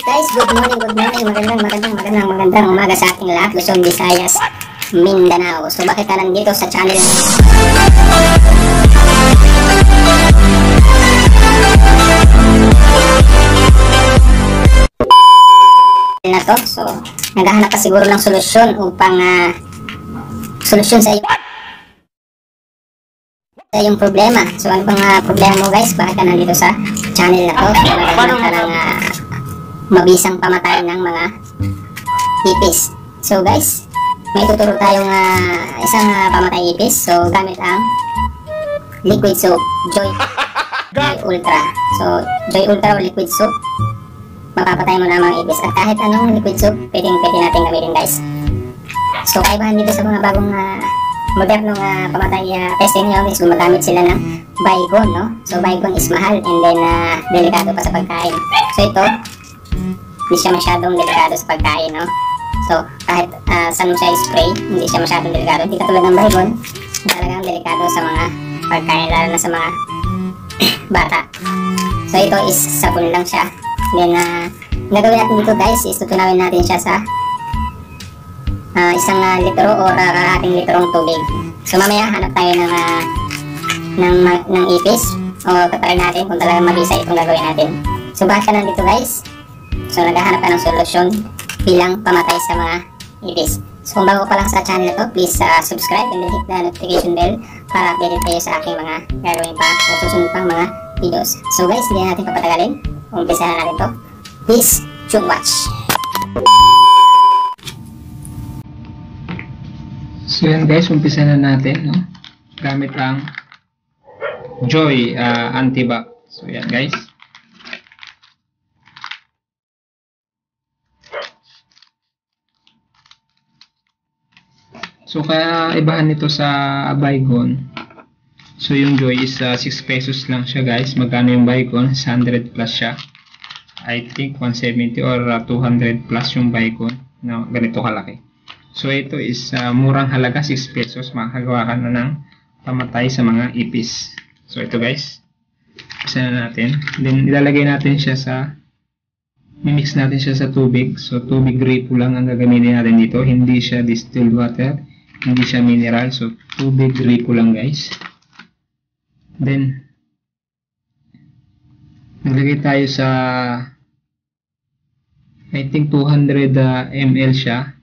Guys, good morning, magandang umaga sa ating lahat, Luzon, Visayas, Mindanao. So bakit ka nandito sa channel na to? So naghahanap ka siguro ng solusyon upang solusyon sa iyong problema. So ano bang problema mo guys? Bakit ka nandito sa channel na to? So naghahanap ka ng mabisang pamatayan ng mga ipis. So guys, may tuturo tayong isang pamatay ipis. So gamit ang liquid soap Joy Ultra. So Joy Ultra o liquid soap, mapapatay mo na mga ipis. At kahit anong liquid soap, pwede natin gamitin guys. So kaibahan dito sa mga bagong modernong pamatay testing nyo is gumagamit sila ng Baygon, no? So Baygon is mahal and then delikado pa sa pagkain. So ito, hindi siya masyadong delikado sa pagkain, no? So kahit saan mo siya spray, hindi siya masyadong delikado. Hindi katulad ng Baygon, talagang delikado sa mga pagkain, lalo na sa mga bata. So ito is sabon lang siya. Then gagawin natin dito guys is tutunawin natin siya sa isang litro o kalahating litrong tubig. So mamaya hanap tayo ng ipis o tatry natin kung talagang mabisa itong gagawin natin. So bakit ka nandito guys? So naghahanap ka ng solusyon bilang pamatay sa mga ipis. So kung bago pa lang sa channel to, please subscribe and then hit the notification bell para updated kayo sa aking mga gagawin pa o susunod pang mga videos. So guys, hindi natin papatagalin. Umpisahan natin to. Please watch. So yan guys, umpisa na natin, no? Gamit ang Joy Antibac. So yan guys. So kaya ibahan nito sa Baygon. So yung Joy is 6 pesos lang siya guys. Magkano yung Baygon? 100 plus siya. I think 170 or 200 plus yung Baygon. No, ganito kalaki. So ito is murang halaga, 6 pesos. Makakagawa ka na ng pamatay sa mga ipis. So ito guys, isa na natin. Then ilalagay natin siya sa, mimix natin siya sa tubig. So tubig gripo lang ang gagamitin natin dito. Hindi siya distilled water, hindi siya mineral. So tubig gripo lang guys. Then naglagay tayo sa I think 200 ml siya.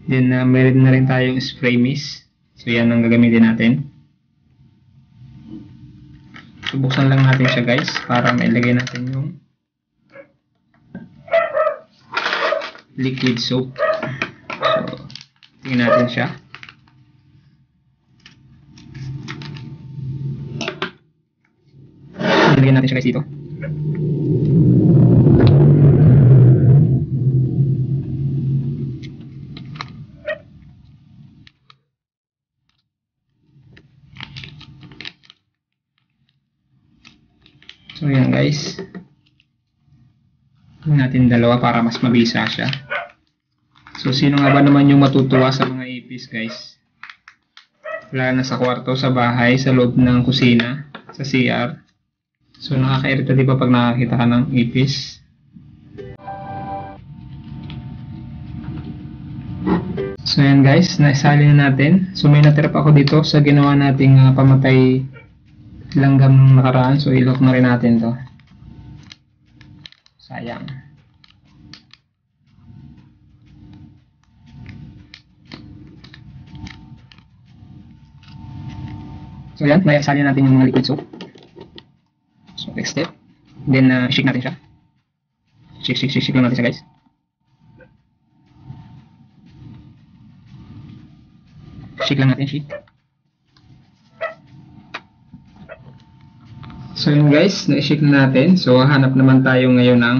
Then meron na rin tayong spray mist. So yan ang gagamitin natin. So buksan lang natin siya guys para mailagay natin yung liquid soap. So tingnan natin siya. Ilagay natin siya guys dito. So yan guys, gawin natin dalawa para mas mabisa siya. So sino nga ba naman yung matutuwa sa mga ipis guys? Wala na sa kwarto, sa bahay, sa loob ng kusina, sa CR. So nakakairita di ba pag nakakita ka ng ipis? So yan guys, naisali na natin. So may natira pa ako dito sa ginawa nating pamatay langgam ng nakaraan. So ilok na rin natin to. Sayang. So yan, naisali natin yung mga liquid soap. So next step, then shake natin siya. Shake lang natin siya guys. Shake lang natin, shake. So yun guys, na-shake na natin. So hanap naman tayo ngayon ng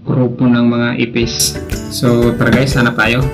grupo ng mga ipis. So tara guys, hanap tayo.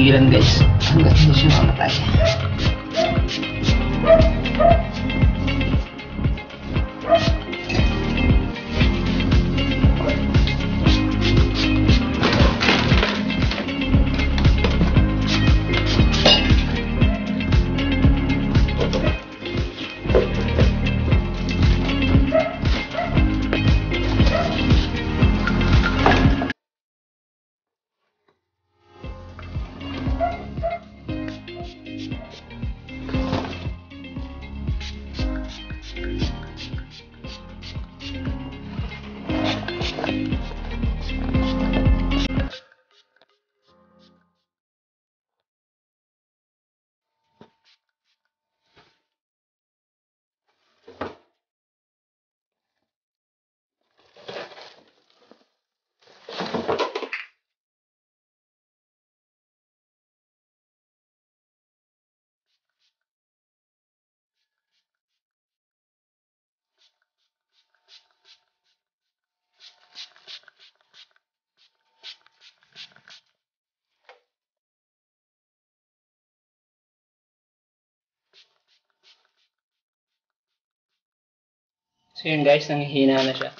pigilan guys hanggat hindi siya mamatay. So yun guys, nanghihina na siya.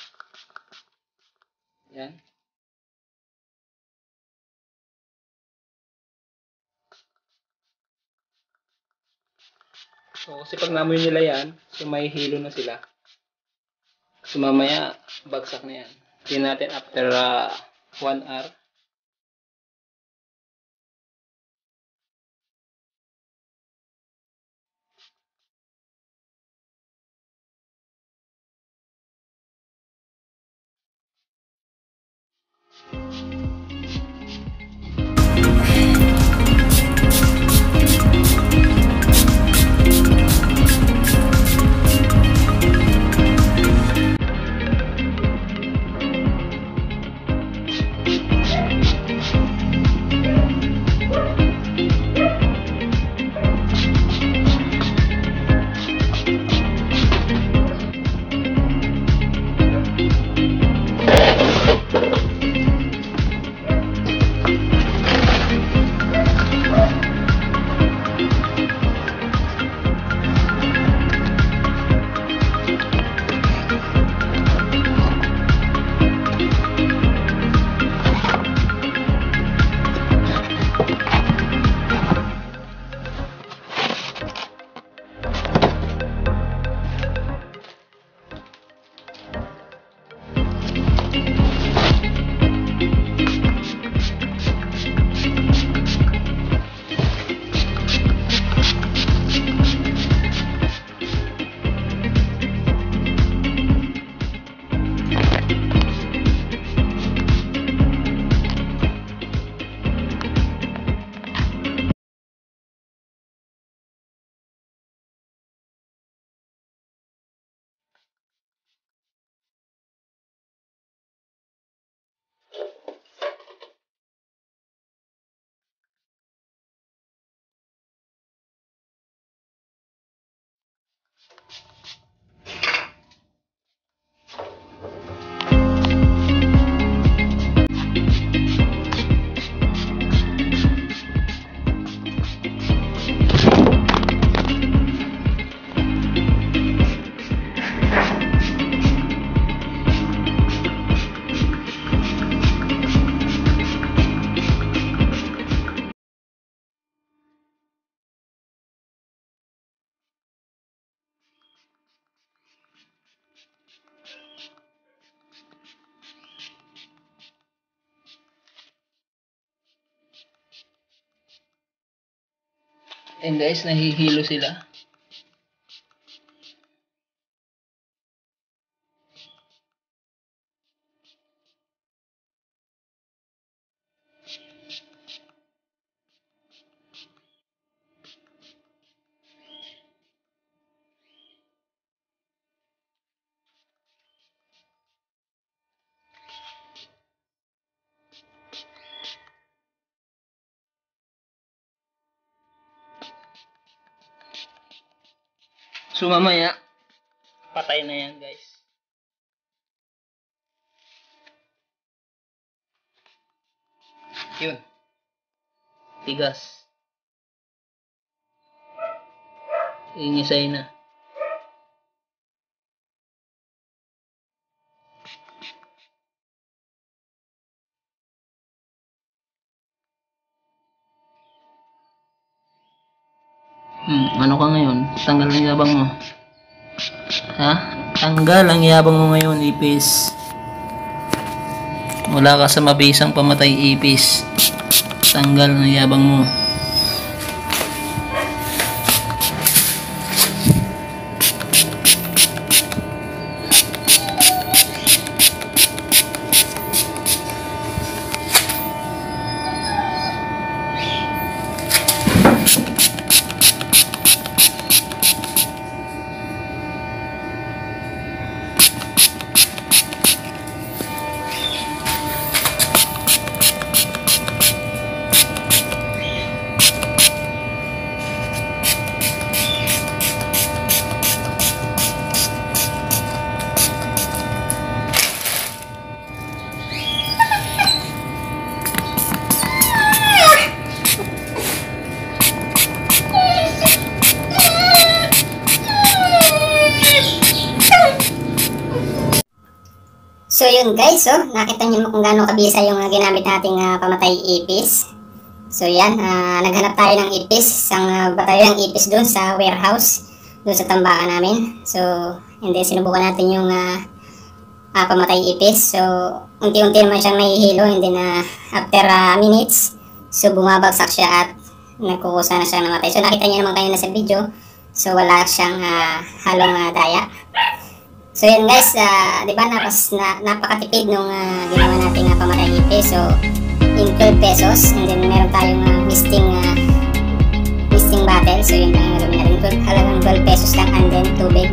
Yan. So kasi pag namoy nila yan, so may hilo na sila. So mamaya, bagsak na yan. Tingnan natin after 1 hour. And guys, nahihilo sila. So mamaya, patay na yan guys. Yun. tigas. Inisay na. Ano ka ngayon? Tanggal ang yabang mo. Ha? Tanggal ang yabang mo ngayon, ipis. Wala ka sa mabisang pamatay, ipis. Tanggal ang yabang mo. So yun guys, nakita niyo kung gaano kabisa yung ginamit nating pamatay ipis. So yan, naghanap tayo ng ipis, isang batayo ng ipis doon sa warehouse, doon sa tambakan namin. So hindi, sinubukan natin yung pamatay ipis. So unti-unti naman siyang nahihilo, hindi na after minutes, so bumabagsak siya at nagkukusa na siyang namatay. So nakita niyo naman kayo na sa video, so wala siyang halong daya. So yun guys, di ba napakatipid nung ginawa natin pamatay ipis. So in 12 pesos, and then meron tayong misting bottle. So yun lang yung gawin natin, halagang 12 pesos lang, and then tubig.